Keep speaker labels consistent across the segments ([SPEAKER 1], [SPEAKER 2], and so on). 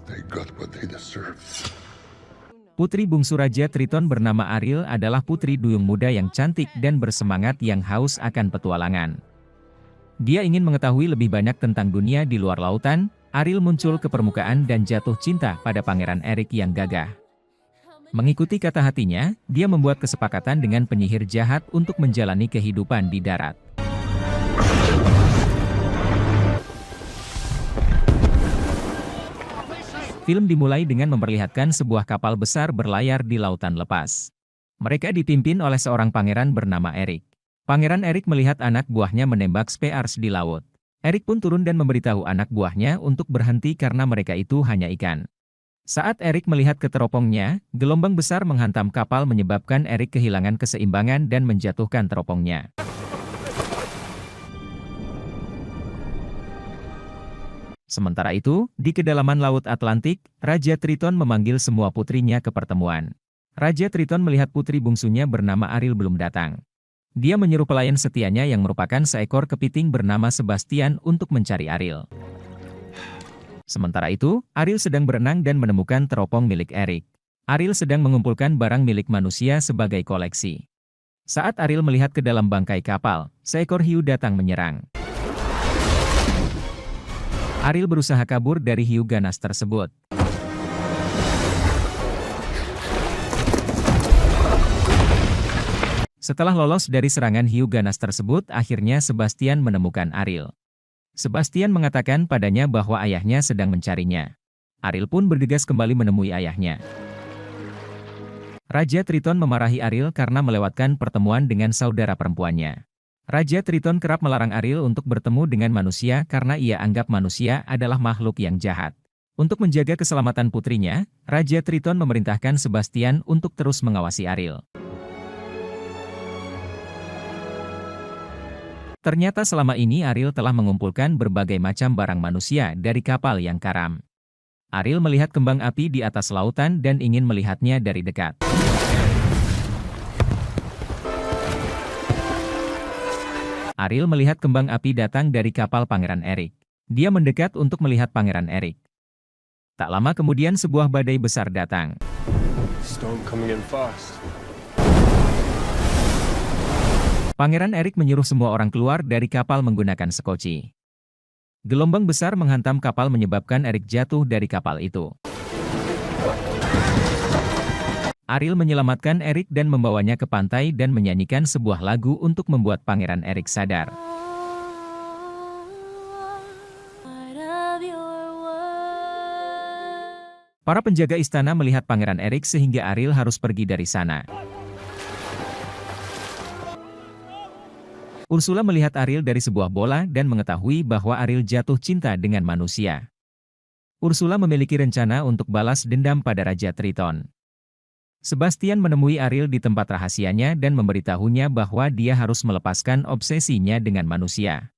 [SPEAKER 1] They got what they deserve.
[SPEAKER 2] Putri bungsu Raja Triton bernama Ariel adalah putri duyung muda yang cantik dan bersemangat yang haus akan petualangan. Dia ingin mengetahui lebih banyak tentang dunia di luar lautan. Ariel muncul ke permukaan dan jatuh cinta pada Pangeran Eric yang gagah. Mengikuti kata hatinya, dia membuat kesepakatan dengan penyihir jahat untuk menjalani kehidupan di darat. Film dimulai dengan memperlihatkan sebuah kapal besar berlayar di lautan lepas. Mereka dipimpin oleh seorang pangeran bernama Eric. Pangeran Eric melihat anak buahnya menembak spears di laut. Eric pun turun dan memberitahu anak buahnya untuk berhenti karena mereka itu hanya ikan. Saat Eric melihat ke teropongnya, gelombang besar menghantam kapal menyebabkan Eric kehilangan keseimbangan dan menjatuhkan teropongnya. Sementara itu, di kedalaman Laut Atlantik, Raja Triton memanggil semua putrinya ke pertemuan. Raja Triton melihat putri bungsunya bernama Ariel belum datang. Dia menyuruh pelayan setianya yang merupakan seekor kepiting bernama Sebastian untuk mencari Ariel. Sementara itu, Ariel sedang berenang dan menemukan teropong milik Eric. Ariel sedang mengumpulkan barang milik manusia sebagai koleksi. Saat Ariel melihat ke dalam bangkai kapal, seekor hiu datang menyerang. Ariel berusaha kabur dari hiu ganas tersebut. Setelah lolos dari serangan hiu ganas tersebut, akhirnya Sebastian menemukan Ariel. Sebastian mengatakan padanya bahwa ayahnya sedang mencarinya. Ariel pun bergegas kembali menemui ayahnya. Raja Triton memarahi Ariel karena melewatkan pertemuan dengan saudara perempuannya. Raja Triton kerap melarang Ariel untuk bertemu dengan manusia karena ia anggap manusia adalah makhluk yang jahat. Untuk menjaga keselamatan putrinya, Raja Triton memerintahkan Sebastian untuk terus mengawasi Ariel. Ternyata selama ini Ariel telah mengumpulkan berbagai macam barang manusia dari kapal yang karam. Ariel melihat kembang api di atas lautan dan ingin melihatnya dari dekat. Ariel melihat kembang api datang dari kapal Pangeran Eric. Dia mendekat untuk melihat Pangeran Eric. Tak lama kemudian sebuah badai besar datang.
[SPEAKER 3] Storm coming in fast.
[SPEAKER 2] Pangeran Eric menyuruh semua orang keluar dari kapal menggunakan sekoci. Gelombang besar menghantam kapal menyebabkan Eric jatuh dari kapal itu. Ariel menyelamatkan Eric dan membawanya ke pantai dan menyanyikan sebuah lagu untuk membuat Pangeran Eric sadar. Para penjaga istana melihat Pangeran Eric sehingga Ariel harus pergi dari sana. Ursula melihat Ariel dari sebuah bola dan mengetahui bahwa Ariel jatuh cinta dengan manusia. Ursula memiliki rencana untuk balas dendam pada Raja Triton. Sebastian menemui Ariel di tempat rahasianya dan memberitahunya bahwa dia harus melepaskan obsesinya dengan manusia.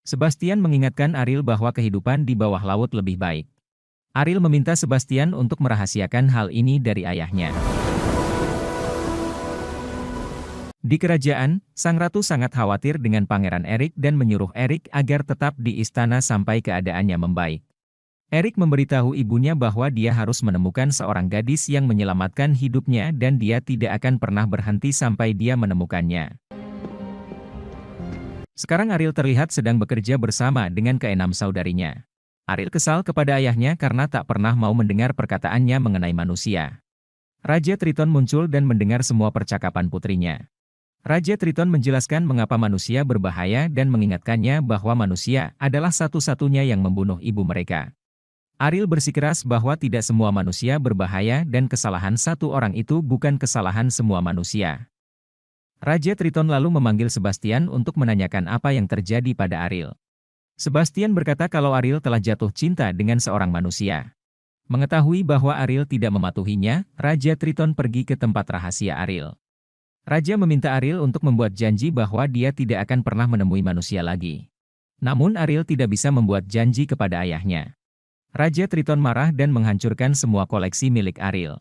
[SPEAKER 2] Sebastian mengingatkan Ariel bahwa kehidupan di bawah laut lebih baik. Ariel meminta Sebastian untuk merahasiakan hal ini dari ayahnya. Di kerajaan, sang ratu sangat khawatir dengan Pangeran Eric dan menyuruh Eric agar tetap di istana sampai keadaannya membaik. Eric memberitahu ibunya bahwa dia harus menemukan seorang gadis yang menyelamatkan hidupnya dan dia tidak akan pernah berhenti sampai dia menemukannya. Sekarang Ariel terlihat sedang bekerja bersama dengan keenam saudarinya. Ariel kesal kepada ayahnya karena tak pernah mau mendengar perkataannya mengenai manusia. Raja Triton muncul dan mendengar semua percakapan putrinya. Raja Triton menjelaskan mengapa manusia berbahaya dan mengingatkannya bahwa manusia adalah satu-satunya yang membunuh ibu mereka. Ariel bersikeras bahwa tidak semua manusia berbahaya dan kesalahan satu orang itu bukan kesalahan semua manusia. Raja Triton lalu memanggil Sebastian untuk menanyakan apa yang terjadi pada Ariel. Sebastian berkata kalau Ariel telah jatuh cinta dengan seorang manusia. Mengetahui bahwa Ariel tidak mematuhinya, Raja Triton pergi ke tempat rahasia Ariel. Raja meminta Ariel untuk membuat janji bahwa dia tidak akan pernah menemui manusia lagi. Namun Ariel tidak bisa membuat janji kepada ayahnya. Raja Triton marah dan menghancurkan semua koleksi milik Ariel.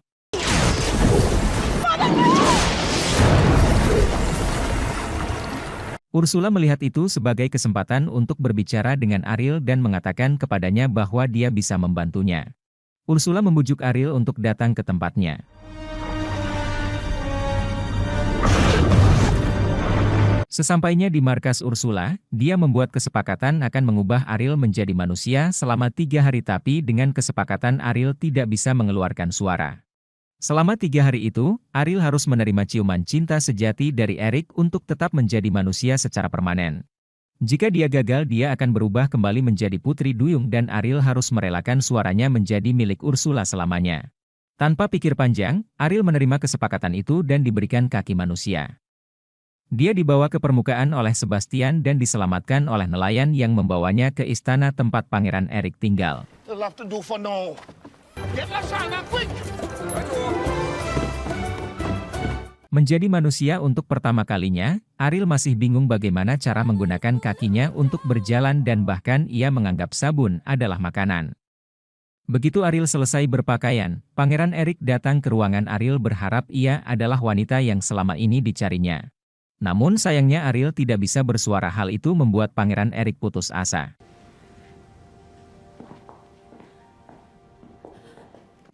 [SPEAKER 2] Ursula melihat itu sebagai kesempatan untuk berbicara dengan Ariel dan mengatakan kepadanya bahwa dia bisa membantunya. Ursula membujuk Ariel untuk datang ke tempatnya. Sesampainya di markas Ursula, dia membuat kesepakatan akan mengubah Ariel menjadi manusia selama 3 hari, tapi dengan kesepakatan Ariel tidak bisa mengeluarkan suara. Selama 3 hari itu, Ariel harus menerima ciuman cinta sejati dari Eric untuk tetap menjadi manusia secara permanen. Jika dia gagal, dia akan berubah kembali menjadi Putri Duyung dan Ariel harus merelakan suaranya menjadi milik Ursula selamanya. Tanpa pikir panjang, Ariel menerima kesepakatan itu dan diberikan kaki manusia. Dia dibawa ke permukaan oleh Sebastian dan diselamatkan oleh nelayan yang membawanya ke istana tempat Pangeran Eric tinggal. Menjadi manusia untuk pertama kalinya, Ariel masih bingung bagaimana cara menggunakan kakinya untuk berjalan dan bahkan ia menganggap sabun adalah makanan. Begitu Ariel selesai berpakaian, Pangeran Eric datang ke ruangan Ariel berharap ia adalah wanita yang selama ini dicarinya. Namun sayangnya Ariel tidak bisa bersuara. Hal itu membuat Pangeran Eric putus asa.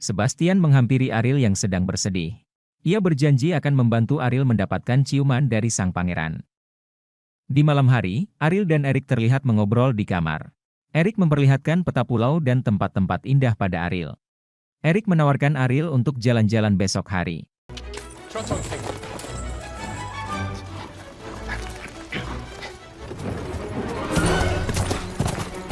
[SPEAKER 2] Sebastian menghampiri Ariel yang sedang bersedih. Ia berjanji akan membantu Ariel mendapatkan ciuman dari sang pangeran. Di malam hari, Ariel dan Eric terlihat mengobrol di kamar. Eric memperlihatkan peta pulau dan tempat-tempat indah pada Ariel. Eric menawarkan Ariel untuk jalan-jalan besok hari.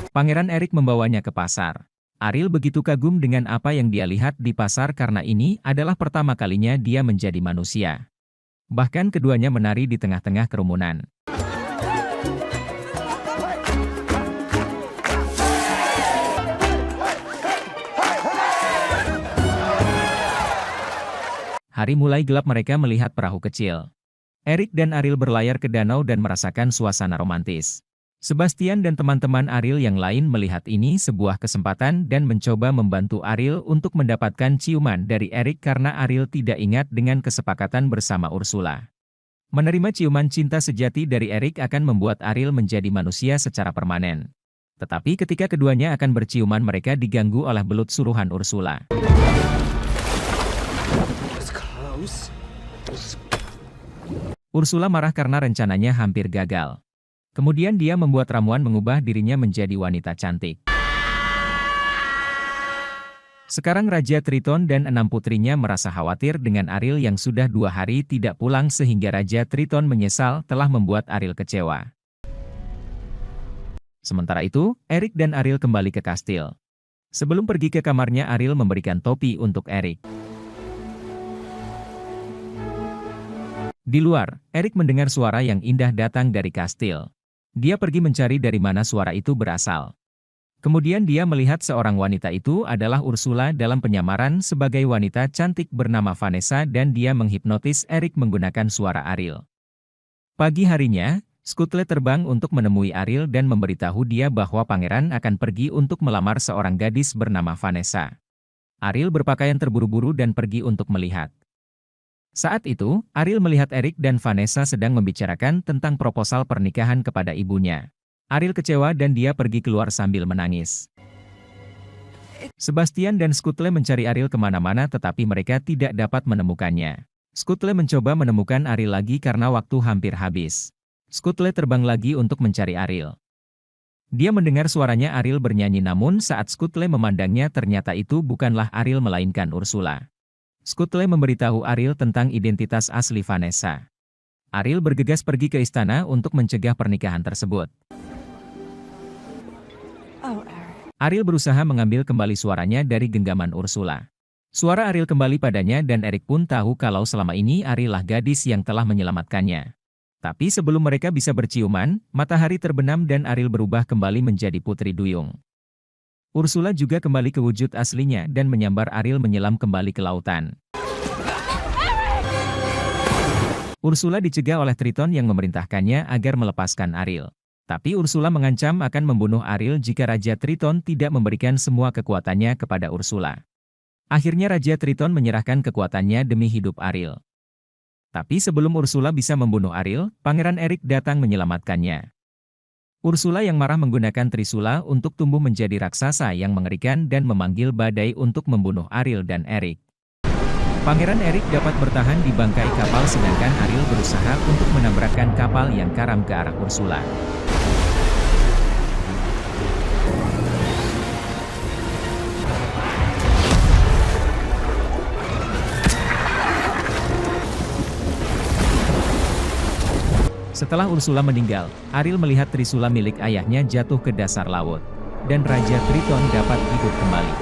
[SPEAKER 2] Pangeran Eric membawanya ke pasar. Ariel begitu kagum dengan apa yang dia lihat di pasar karena ini adalah pertama kalinya dia menjadi manusia. Bahkan keduanya menari di tengah-tengah kerumunan. Hari mulai gelap, mereka melihat perahu kecil. Eric dan Ariel berlayar ke danau dan merasakan suasana romantis. Sebastian dan teman-teman Ariel yang lain melihat ini sebuah kesempatan dan mencoba membantu Ariel untuk mendapatkan ciuman dari Eric karena Ariel tidak ingat dengan kesepakatan bersama Ursula. Menerima ciuman cinta sejati dari Eric akan membuat Ariel menjadi manusia secara permanen. Tetapi ketika keduanya akan berciuman, mereka diganggu oleh belut suruhan Ursula. Ursula marah karena rencananya hampir gagal. Kemudian dia membuat ramuan mengubah dirinya menjadi wanita cantik. Sekarang Raja Triton dan 6 putrinya merasa khawatir dengan Ariel yang sudah 2 hari tidak pulang sehingga Raja Triton menyesal telah membuat Ariel kecewa. Sementara itu, Eric dan Ariel kembali ke kastil. Sebelum pergi ke kamarnya, Ariel memberikan topi untuk Eric. Di luar, Eric mendengar suara yang indah datang dari kastil. Dia pergi mencari dari mana suara itu berasal. Kemudian dia melihat seorang wanita itu adalah Ursula dalam penyamaran sebagai wanita cantik bernama Vanessa dan dia menghipnotis Eric menggunakan suara Ariel. Pagi harinya, Scuttle terbang untuk menemui Ariel dan memberitahu dia bahwa pangeran akan pergi untuk melamar seorang gadis bernama Vanessa. Ariel berpakaian terburu-buru dan pergi untuk melihat. Saat itu, Ariel melihat Eric dan Vanessa sedang membicarakan tentang proposal pernikahan kepada ibunya. Ariel kecewa dan dia pergi keluar sambil menangis. Sebastian dan Scuttle mencari Ariel kemana-mana tetapi mereka tidak dapat menemukannya. Scuttle mencoba menemukan Ariel lagi karena waktu hampir habis. Scuttle terbang lagi untuk mencari Ariel. Dia mendengar suaranya Ariel bernyanyi, namun saat Scuttle memandangnya ternyata itu bukanlah Ariel melainkan Ursula. Scuttle memberitahu Ariel tentang identitas asli Vanessa. Ariel bergegas pergi ke istana untuk mencegah pernikahan tersebut. Ariel berusaha mengambil kembali suaranya dari genggaman Ursula. Suara Ariel kembali padanya dan Eric pun tahu kalau selama ini Ariel lah gadis yang telah menyelamatkannya. Tapi sebelum mereka bisa berciuman, matahari terbenam dan Ariel berubah kembali menjadi Putri Duyung. Ursula juga kembali ke wujud aslinya dan menyambar Ariel menyelam kembali ke lautan. Ursula dicegah oleh Triton yang memerintahkannya agar melepaskan Ariel. Tapi Ursula mengancam akan membunuh Ariel jika Raja Triton tidak memberikan semua kekuatannya kepada Ursula. Akhirnya Raja Triton menyerahkan kekuatannya demi hidup Ariel. Tapi sebelum Ursula bisa membunuh Ariel, Pangeran Eric datang menyelamatkannya. Ursula yang marah menggunakan Trisula untuk tumbuh menjadi raksasa yang mengerikan dan memanggil badai untuk membunuh Ariel dan Eric. Pangeran Eric dapat bertahan di bangkai kapal sedangkan Ariel berusaha untuk menabrakkan kapal yang karam ke arah Ursula. Setelah Ursula meninggal, Ariel melihat Trisula milik ayahnya jatuh ke dasar laut, dan Raja Triton dapat hidup kembali.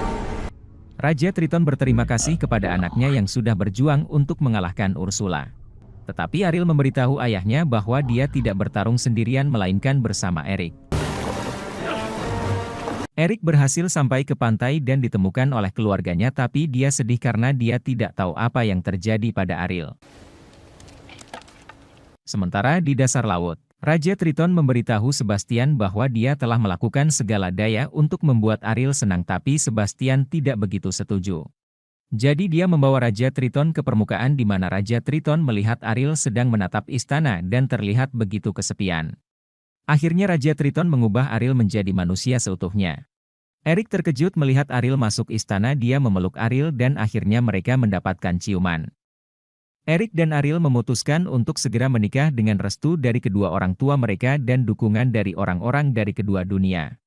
[SPEAKER 2] Raja Triton berterima kasih kepada anaknya yang sudah berjuang untuk mengalahkan Ursula. Tetapi Ariel memberitahu ayahnya bahwa dia tidak bertarung sendirian melainkan bersama Eric. Eric berhasil sampai ke pantai dan ditemukan oleh keluarganya tapi dia sedih karena dia tidak tahu apa yang terjadi pada Ariel. Sementara di dasar laut, Raja Triton memberitahu Sebastian bahwa dia telah melakukan segala daya untuk membuat Ariel senang tapi Sebastian tidak begitu setuju. Jadi dia membawa Raja Triton ke permukaan di mana Raja Triton melihat Ariel sedang menatap istana dan terlihat begitu kesepian. Akhirnya Raja Triton mengubah Ariel menjadi manusia seutuhnya. Eric terkejut melihat Ariel masuk istana, dia memeluk Ariel dan akhirnya mereka mendapatkan ciuman. Eric dan Ariel memutuskan untuk segera menikah dengan restu dari kedua orang tua mereka dan dukungan dari orang-orang dari kedua dunia.